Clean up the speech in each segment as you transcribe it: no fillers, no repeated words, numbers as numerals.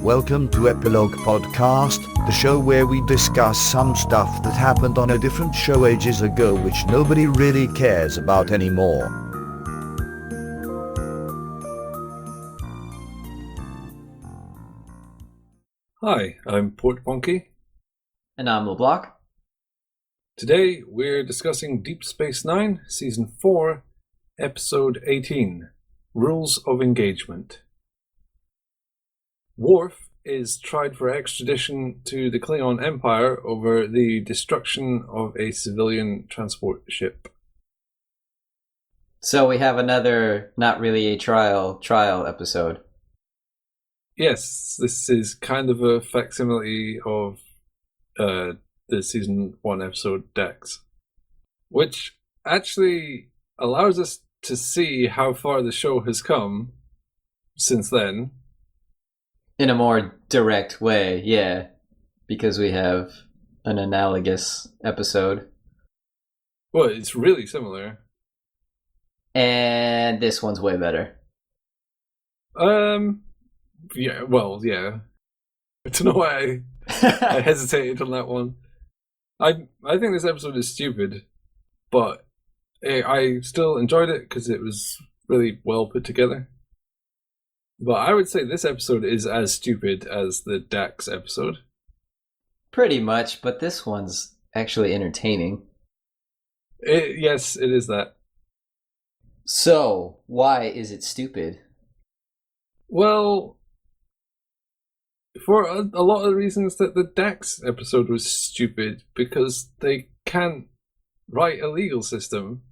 Welcome to Epilogue Podcast, the show where we discuss some stuff that happened on a different show ages ago which nobody really cares about anymore. Hi, I'm Portponky. And I'm LeBloc. Today we're discussing Deep Space Nine, Season 4, Episode 18, Rules of Engagement. Worf is tried for extradition to the Klingon Empire over the destruction of a civilian transport ship. So we have another not really a trial episode. Yes, this is kind of a facsimile of the Season 1 episode Dex, which actually allows us to see how far the show has come since then. In a more direct way, yeah. Because we have an analogous episode. Well, it's really similar. And this one's way better. Yeah, well, yeah. I don't know why I hesitated on that one. I think this episode is stupid, but I still enjoyed it because it was really well put together. But I would say this episode is as stupid as the Dax episode. Pretty much, but this one's actually entertaining. Yes, it is that. So, why is it stupid? Well, for a lot of the reasons that the Dax episode was stupid, because they can't write a legal system.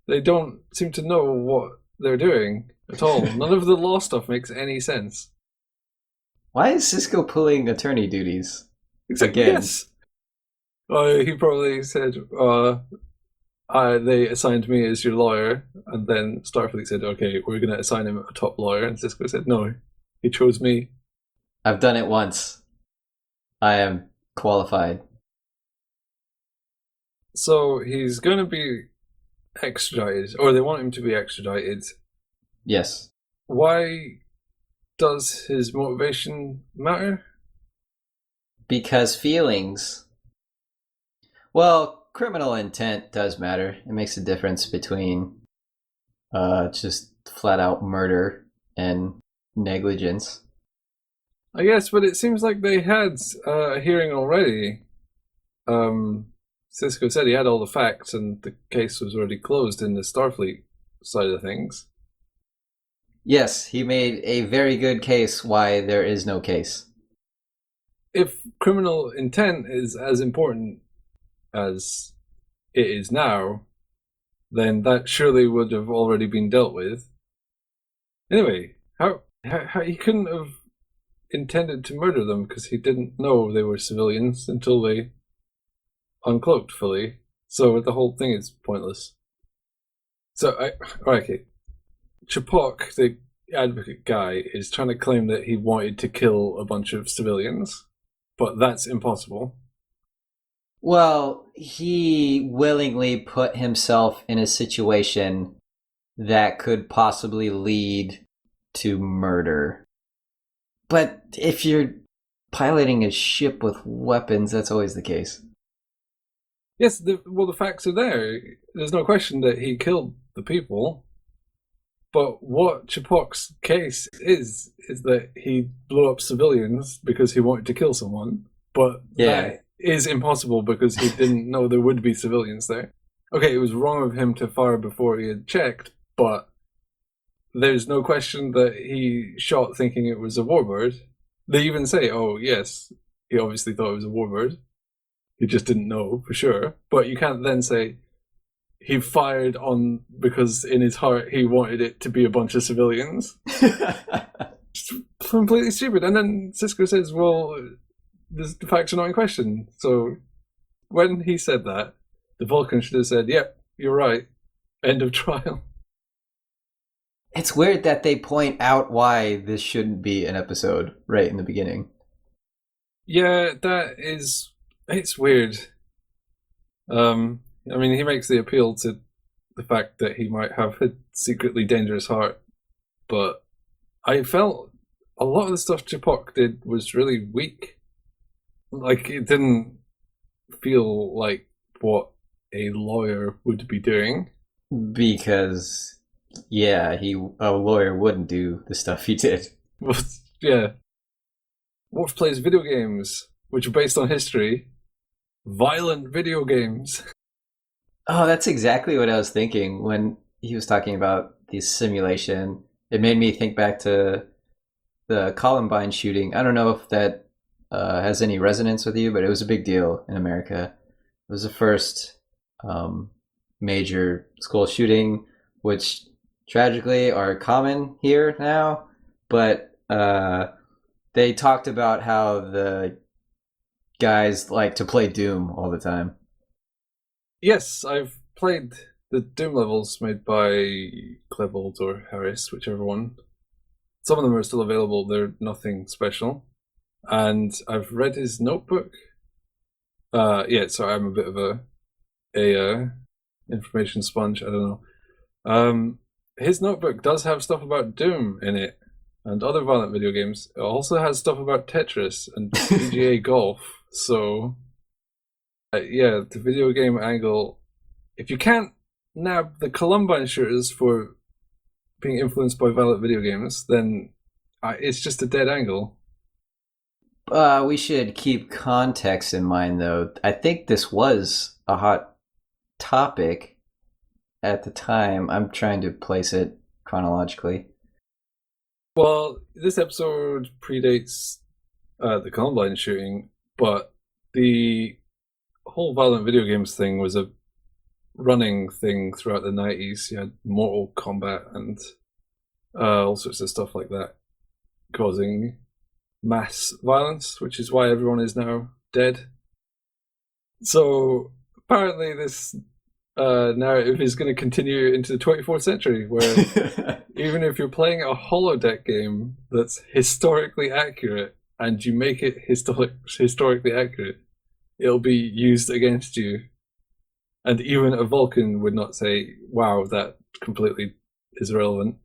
They don't seem to know what they're doing at all. None of the law stuff makes any sense. Why is Cisco pulling attorney duties? Exactly. Again. Yes. He probably said, they assigned me as your lawyer, and then Starfleet said, okay, we're going to assign him a top lawyer, and Cisco said, no, he chose me. I've done it once. I am qualified. So he's going to be extradited, or they want him to be extradited. Yes. Why does his motivation matter? Because feelings... Well, criminal intent does matter. It makes a difference between just flat-out murder and negligence. I guess, but it seems like they had a hearing already. Cisco said he had all the facts and the case was already closed in the Starfleet side of things. Yes, he made a very good case why there is no case. If criminal intent is as important as it is now, then that surely would have already been dealt with. Anyway, how he couldn't have intended to murder them because he didn't know they were civilians until they uncloaked fully. So the whole thing is pointless. So, okay. Chapok, the advocate guy, is trying to claim that he wanted to kill a bunch of civilians, but that's impossible. Well, he willingly put himself in a situation that could possibly lead to murder. But if you're piloting a ship with weapons, that's always the case. Yes, the facts are there. There's no question that he killed the people. But what Chapok's case is that he blew up civilians because he wanted to kill someone. But that is impossible because he didn't know there would be civilians there. Okay, it was wrong of him to fire before he had checked, but there's no question that he shot thinking it was a warbird. They even say, oh yes, he obviously thought it was a warbird. He just didn't know for sure. But you can't then say he fired on because in his heart he wanted it to be a bunch of civilians. Just completely stupid. And then Cisco says, well, the facts are not in question. So when he said that, the Vulcan should have said, yep, you're right. End of trial. It's weird that they point out why this shouldn't be an episode right in the beginning. Yeah, it's weird. I mean, he makes the appeal to the fact that he might have a secretly dangerous heart, but I felt a lot of the stuff Chapok did was really weak. Like, it didn't feel like what a lawyer would be doing. Because, yeah, a lawyer wouldn't do the stuff he did. But, yeah. Worf plays video games, which are based on history. Violent video games. Oh, that's exactly what I was thinking when he was talking about the simulation. It made me think back to the Columbine shooting. I don't know if that has any resonance with you, but it was a big deal in America. It was the first major school shooting, which tragically are common here now. But they talked about how the guys like to play Doom all the time. Yes, I've played the Doom levels made by Klebold or Harris, whichever one. Some of them are still available. They're nothing special. And I've read his notebook. Yeah, so I'm a bit of a information sponge. I don't know. His notebook does have stuff about Doom in it and other violent video games. It also has stuff about Tetris and PGA golf. So, yeah, the video game angle. If you can't nab the Columbine shooters for being influenced by violent video games, then it's just a dead angle. We should keep context in mind, though. I think this was a hot topic at the time. I'm trying to place it chronologically. Well, this episode predates the Columbine shooting, but the whole violent video games thing was a running thing throughout the 90s. You had Mortal Kombat and all sorts of stuff like that causing mass violence, which is why everyone is now dead. So apparently this narrative is going to continue into the 24th century, where even if you're playing a holodeck game that's historically accurate and you make it historically accurate, it'll be used against you. And even a Vulcan would not say, wow, that completely is irrelevant.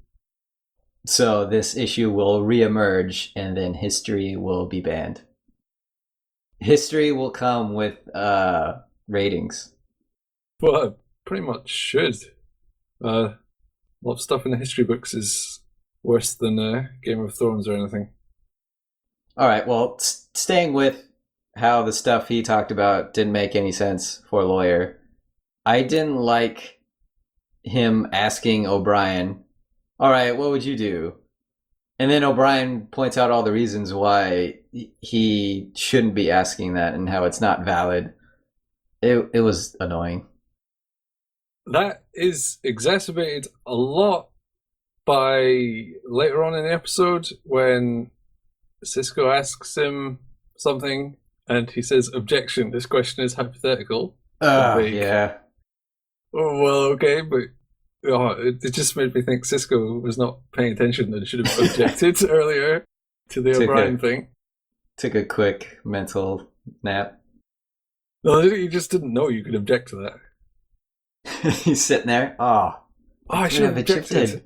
So this issue will reemerge, and then history will be banned. History will come with ratings. Well, it pretty much should. A lot of stuff in the history books is worse than Game of Thrones or anything. All right, well, staying with how the stuff he talked about didn't make any sense for a lawyer, I didn't like him asking O'Brien, all right, what would you do? And then O'Brien points out all the reasons why he shouldn't be asking that and how it's not valid. It was annoying. That is exacerbated a lot by later on in the episode when Sisko asks him something and he says, objection, this question is hypothetical. Yeah. Oh, well, okay, but it just made me think Sisko was not paying attention and should have objected earlier to the O'Brien thing. Took a quick mental nap. No, you just didn't know you could object to that. He's sitting there. Oh, I should have objected.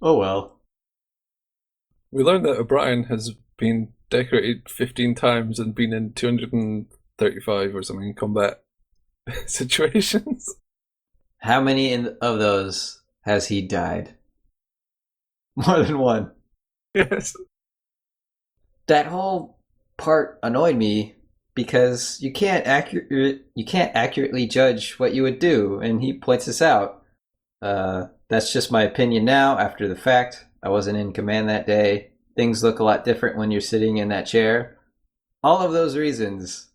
Oh, well. We learned that O'Brien has been decorated 15 times and been in 235 or something combat situations. How many of those has he died? More than one. Yes. That whole part annoyed me because you can't accurately judge what you would do, and he points this out. That's just my opinion now after the fact. I wasn't in command that day. Things look a lot different when you're sitting in that chair. All of those reasons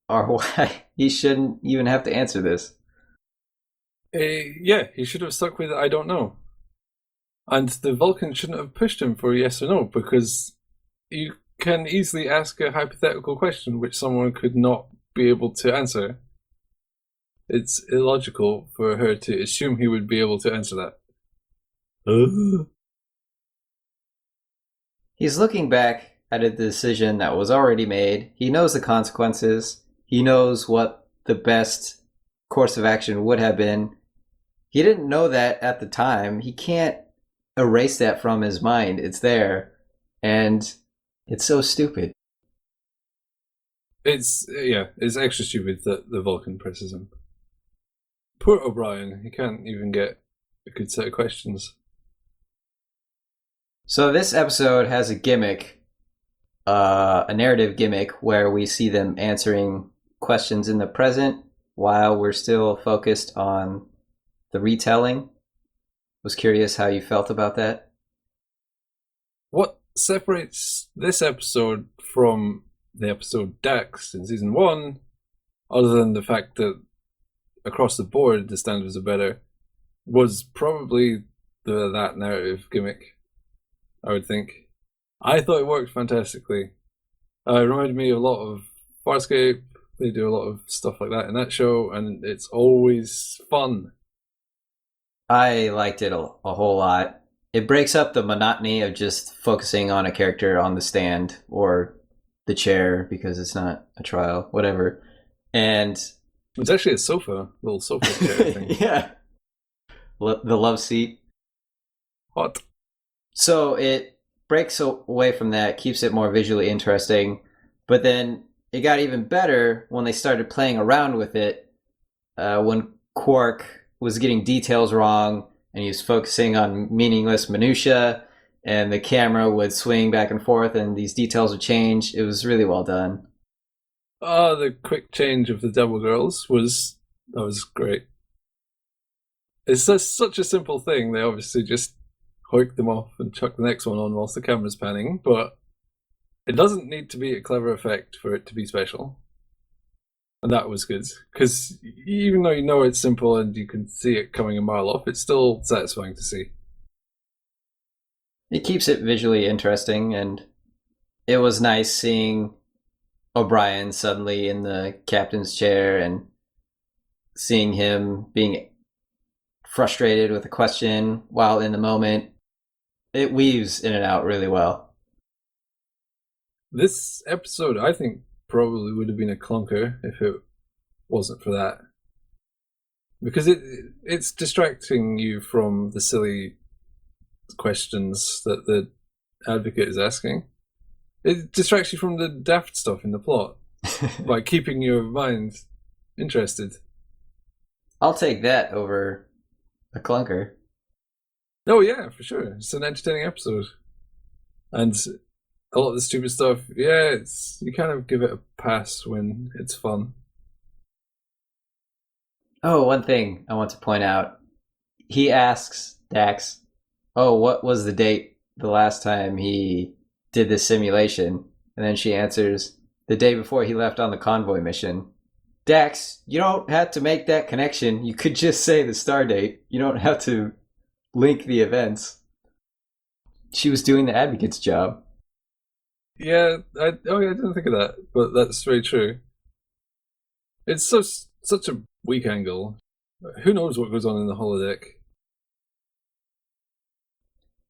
are why he shouldn't even have to answer this. Yeah, he should have stuck with I don't know. And the Vulcan shouldn't have pushed him for yes or no, because you can easily ask a hypothetical question which someone could not be able to answer. It's illogical for her to assume he would be able to answer that. He's looking back at a decision that was already made. He knows the consequences. He knows what the best course of action would have been. He didn't know that at the time. He can't erase that from his mind. It's there, and it's so stupid. It's extra stupid that the Vulcan presses him. Poor O'Brien, he can't even get a good set of questions. So this episode has a gimmick, a narrative gimmick, where we see them answering questions in the present while we're still focused on the retelling. Was curious how you felt about that. What separates this episode from the episode Dax in season 1, other than the fact that across the board the standards are better, was probably that narrative gimmick, I would think. I thought it worked fantastically. It reminded me a lot of Farscape. They do a lot of stuff like that in that show, and it's always fun. I liked it a whole lot. It breaks up the monotony of just focusing on a character on the stand or the chair because it's not a trial, whatever. And it's actually a little sofa chair thing. Yeah. The love seat. Hot. So it breaks away from that, keeps it more visually interesting, but then it got even better when they started playing around with it. When Quark was getting details wrong and he was focusing on meaningless minutia, and the camera would swing back and forth and these details would change. It was really well done. The quick change of the Devil Girls was great. It's just such a simple thing. They obviously just hoik them off and chuck the next one on whilst the camera's panning, but it doesn't need to be a clever effect for it to be special. And that was good, because even though you know it's simple and you can see it coming a mile off, it's still satisfying to see. It keeps it visually interesting, and it was nice seeing O'Brien suddenly in the captain's chair and seeing him being frustrated with a question while in the moment. It weaves in and out really well. This episode, I think, probably would have been a clunker if it wasn't for that. Because it's distracting you from the silly questions that the advocate is asking. It distracts you from the daft stuff in the plot by keeping your mind interested. I'll take that over a clunker. Oh yeah, for sure. It's an entertaining episode. And a lot of the stupid stuff, yeah, you kind of give it a pass when it's fun. Oh, one thing I want to point out. He asks Dax, oh, what was the date the last time he did this simulation? And then she answers, the day before he left on the convoy mission. Dax, you don't have to make that connection. You could just say the star date. You don't have to link the events. She was doing the advocate's job. Yeah, I didn't think of that, but that's very true. It's such a weak angle. Who knows what goes on in the holodeck?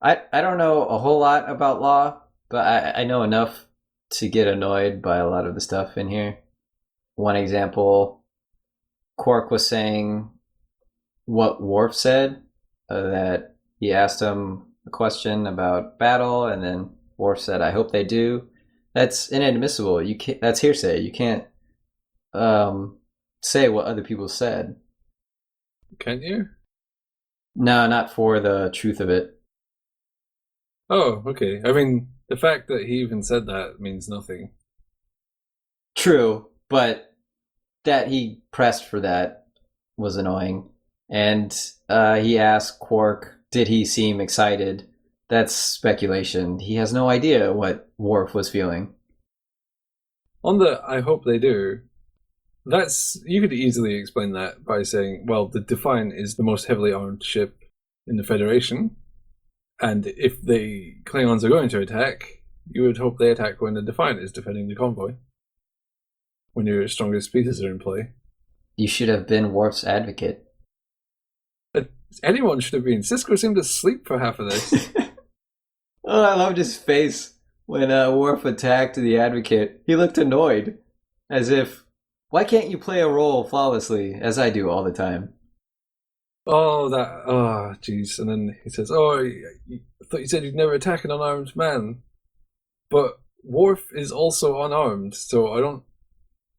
I don't know a whole lot about law, but I know enough to get annoyed by a lot of the stuff in here. One example, Quark was saying what Worf said, that he asked him a question about battle, and then Worf said, I hope they do. That's inadmissible. That's hearsay. You can't say what other people said. Can't you? No, not for the truth of it. Oh, okay. I mean, the fact that he even said that means nothing. True, but that he pressed for that was annoying. And he asked Quark, did he seem excited? That's speculation. He has no idea what Worf was feeling. On the I hope they do, you could easily explain that by saying, well, the Defiant is the most heavily armed ship in the Federation, and if the Klingons are going to attack, you would hope they attack when the Defiant is defending the convoy. When your strongest species are in play. You should have been Worf's advocate. Anyone should have been. Sisko seemed to sleep for half of this. Oh, I loved his face when Worf attacked the advocate. He looked annoyed, as if, why can't you play a role flawlessly, as I do all the time? jeez. And then he says, I thought you said you'd never attack an unarmed man. But Worf is also unarmed, so I don't...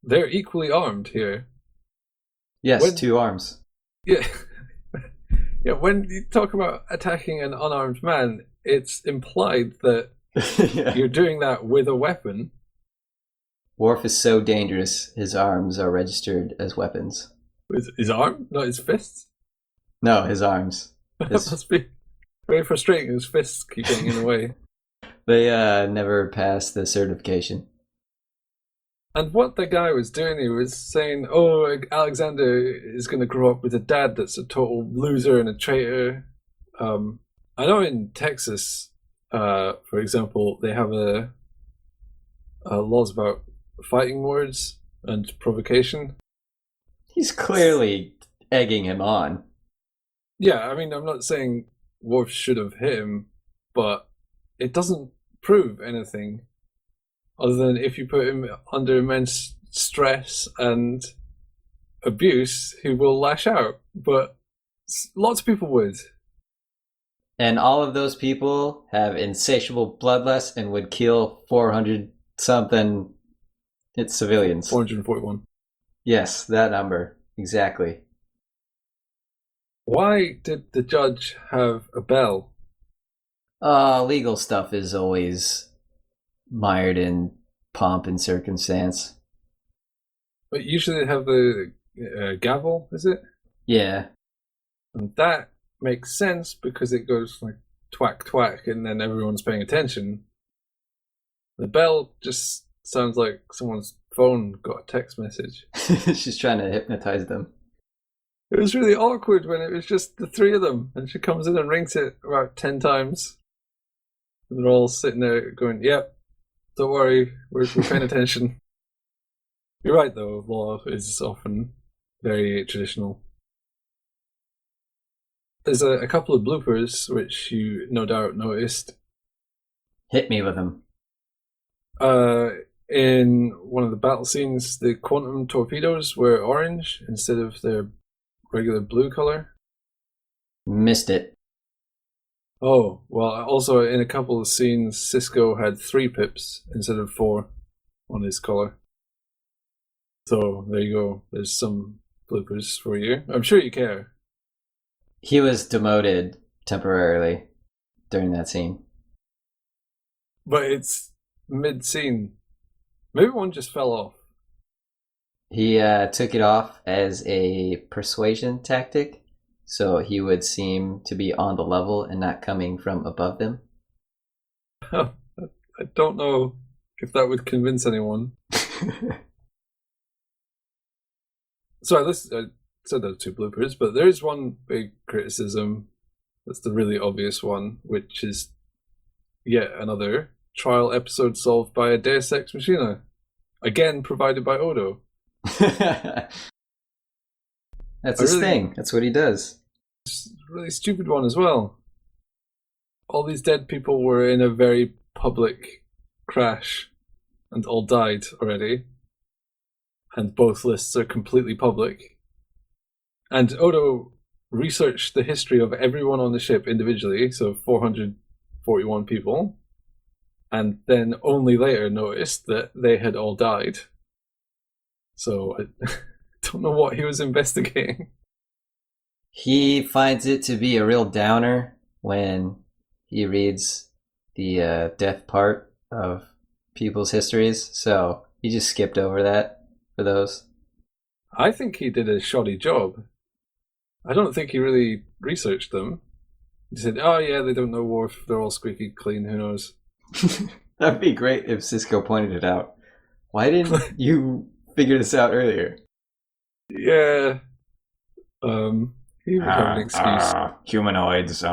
They're equally armed here. Yes, 2 arms. Yeah. Yeah, when you talk about attacking an unarmed man, it's implied that Yeah. you're doing that with a weapon. Worf is so dangerous, his arms are registered as weapons. With his arm, not his fists. No, his arms. That must be very frustrating. His fists keep getting in the way. They never passed the certification. And what the guy was doing, he was saying, Alexander is going to grow up with a dad that's a total loser and a traitor. I know in Texas, for example, they have laws about fighting words and provocation. He's clearly egging him on. Yeah, I mean, I'm not saying Worf should have hit him, but it doesn't prove anything other than if you put him under immense stress and abuse, he will lash out. But lots of people would. And all of those people have insatiable bloodlust and would kill 400-something civilians. 441. Yes, that number. Exactly. Why did the judge have a bell? Legal stuff is always mired in pomp and circumstance. But usually they have the gavel, is it? Yeah. And that makes sense because it goes like twack twack and then everyone's paying attention. The bell just sounds like someone's phone got a text message. She's trying to hypnotize them. It was really awkward when it was just the 3 of them and she comes in and rings it about 10 times. And they're all sitting there going, yep, don't worry, we're paying attention. You're right though, law is often very traditional. There's a couple of bloopers which you no doubt noticed. Hit me with them. In one of the battle scenes, the quantum torpedoes were orange instead of their regular blue color. Missed it. Oh, well, also in a couple of scenes, Cisco had 3 pips instead of 4 on his collar. So there you go. There's some bloopers for you. I'm sure you care. He was demoted temporarily during that scene. But it's mid-scene. Maybe one just fell off. He took it off as a persuasion tactic, so he would seem to be on the level and not coming from above them. I don't know if that would convince anyone. Sorry, I said there were 2 bloopers, but there is one big criticism. That's the really obvious one, which is yet another trial episode solved by a Deus Ex Machina. Again, provided by Odo. That's his thing. That's what he does. It's a really stupid one as well. All these dead people were in a very public crash and all died already. And both lists are completely public. And Odo researched the history of everyone on the ship individually, so 441 people, and then only later noticed that they had all died. So I don't know what he was investigating. He finds it to be a real downer when he reads the death part of people's histories, so he just skipped over that for those. I think he did a shoddy job. I don't think he really researched them. He said, oh yeah, they don't know Worf, they're all squeaky clean, who knows. That'd be great if Cisco pointed it out. Why didn't you figure this out earlier? Yeah. He would have an excuse. Humanoids,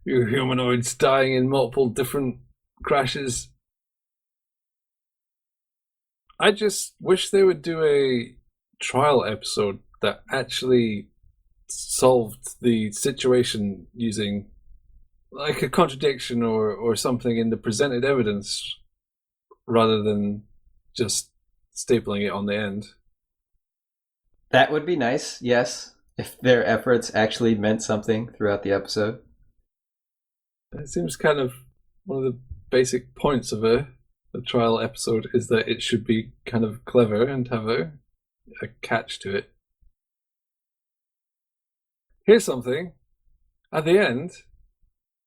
You humanoids dying in multiple different crashes. I just wish they would do a trial episode that actually solved the situation using like a contradiction or something in the presented evidence rather than just stapling it on the end. That would be nice, yes. if their efforts actually meant something throughout the episode. It seems kind of one of the basic points of a trial episode is that it should be kind of clever and have a catch to it. Here's something. At the end,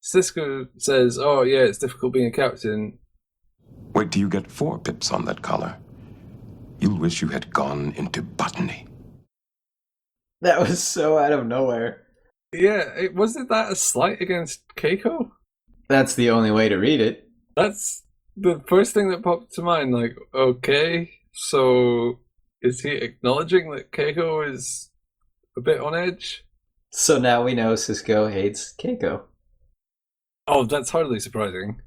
Sisko says, "Oh yeah, it's difficult being a captain." Wait till you get 4 pips on that collar. You'll wish you had gone into botany. That was so out of nowhere. Yeah, wasn't that a slight against Keiko? That's the only way to read it. That's the first thing that popped to mind. Like, okay, so is he acknowledging that Keiko is a bit on edge? So now we know Sisko hates Keiko. Oh, that's hardly surprising.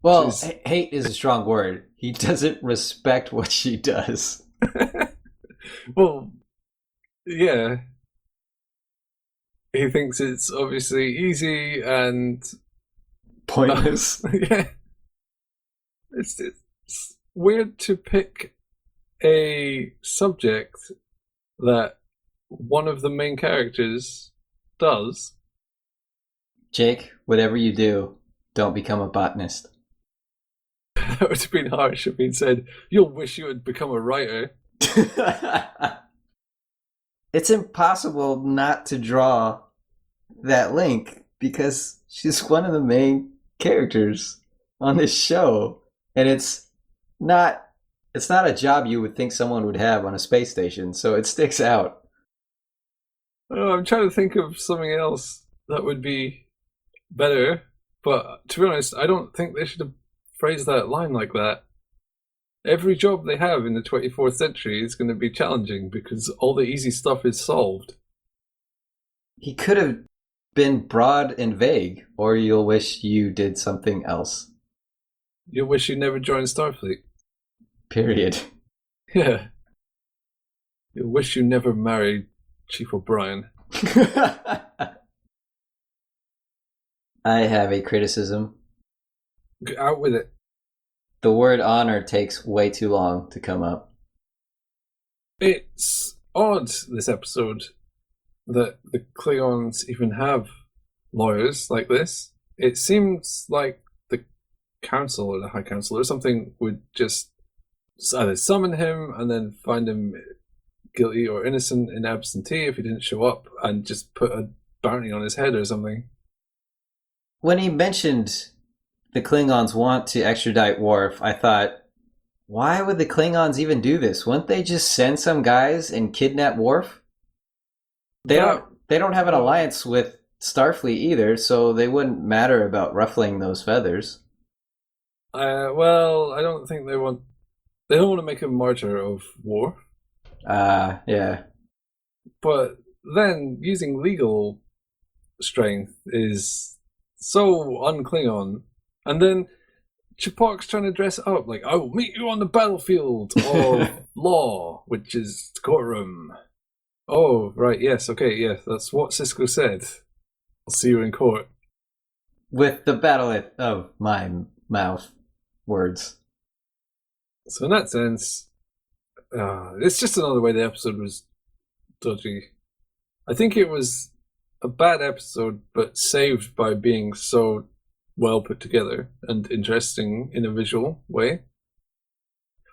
Well, hate is a strong word. He doesn't respect what she does. Well, yeah. He thinks it's obviously easy and pointless. Yeah. It's weird to pick a subject that one of the main characters does. Jake, whatever you do, don't become a botanist. That would have been harsh if he'd said, "You'll wish you had become a writer." It's impossible not to draw that link because she's one of the main characters on this show, and it's not a job you would think someone would have on a space station, so it sticks out. Oh, I'm trying to think of something else that would be better, but to be honest, I don't think they should have phrased that line like that. Every job they have in the 24th century is going to be challenging because all the easy stuff is solved. He could have been broad and vague, or you'll wish you did something else. You'll wish you never joined Starfleet. Period. Yeah. You'll wish you never married Chief O'Brien. I have a criticism. Get out with it. The word honor takes way too long to come up. It's odd, this episode, that the Klingons even have lawyers like this. It seems like the council or the High Council or something would just either summon him and then find him guilty or innocent in absentee if he didn't show up and just put a bounty on his head or something. When he mentioned the Klingons want to extradite Worf, I thought, why would the Klingons even do this? Wouldn't they just send some guys and kidnap Worf? They don't have an alliance with Starfleet either, so they wouldn't matter about ruffling those feathers. Well, I don't think they don't want to make a martyr of Worf. Yeah. But then using legal strength is so un-Klingon. And then Chapok's trying to dress it up like, "I will meet you on the battlefield of law, which is the courtroom." Oh, right, yes, okay, yes, that's what Sisko said. I'll see you in court. With the battle of my mouth words. So in that sense, it's just another way the episode was dodgy. I think it was a bad episode, but saved by being so well put together and interesting in a visual way.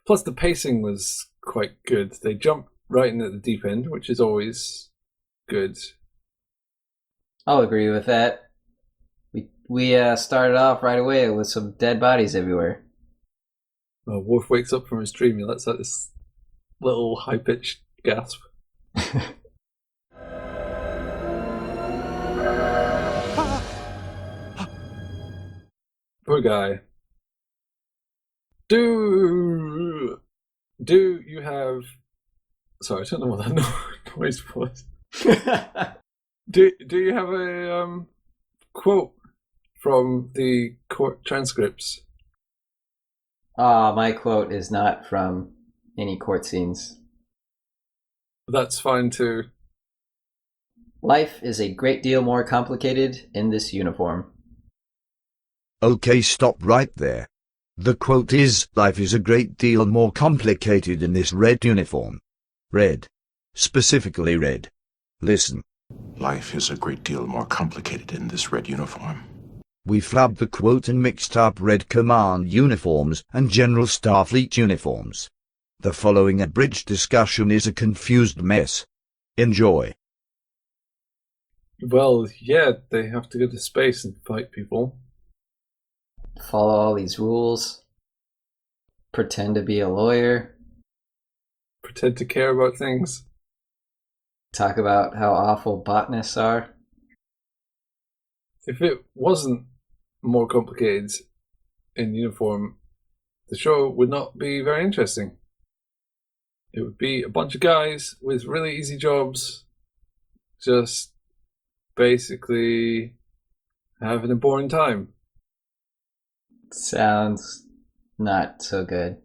Plus the pacing was quite good. They jumped right in at the deep end, which is always good. I'll agree with that. We started off right away with some dead bodies everywhere. Worf wakes up from his dream. He lets out this little high-pitched gasp. Poor guy. Do you have... Sorry, I don't know what that noise was. Do you have a quote from the court transcripts? My quote is not from any court scenes. That's fine too. Life is a great deal more complicated in this uniform. Okay, stop right there. The quote is, "Life is a great deal more complicated in this red uniform." Red. specifically red. Listen. Life is a great deal more complicated in this red uniform. We flabbed the quote and mixed up red command uniforms and General Starfleet uniforms. The following abridged discussion is a confused mess. Enjoy. Well, yeah, they have to go to space and fight people. Follow all these rules. Pretend to be a lawyer. Pretend to care about things. Talk about how awful botanists are. If it wasn't more complicated in uniform, the show would not be very interesting. It would be a bunch of guys with really easy jobs, just basically having a boring time. Sounds not so good.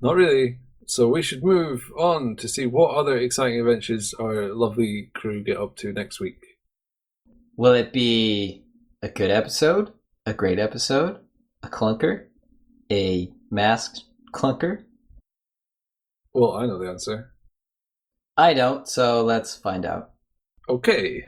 Not really. So we should move on to see what other exciting adventures our lovely crew get up to next week. Will it be a good episode? A great episode? A clunker? A masked clunker? Well, I know the answer. I don't, so let's find out. Okay.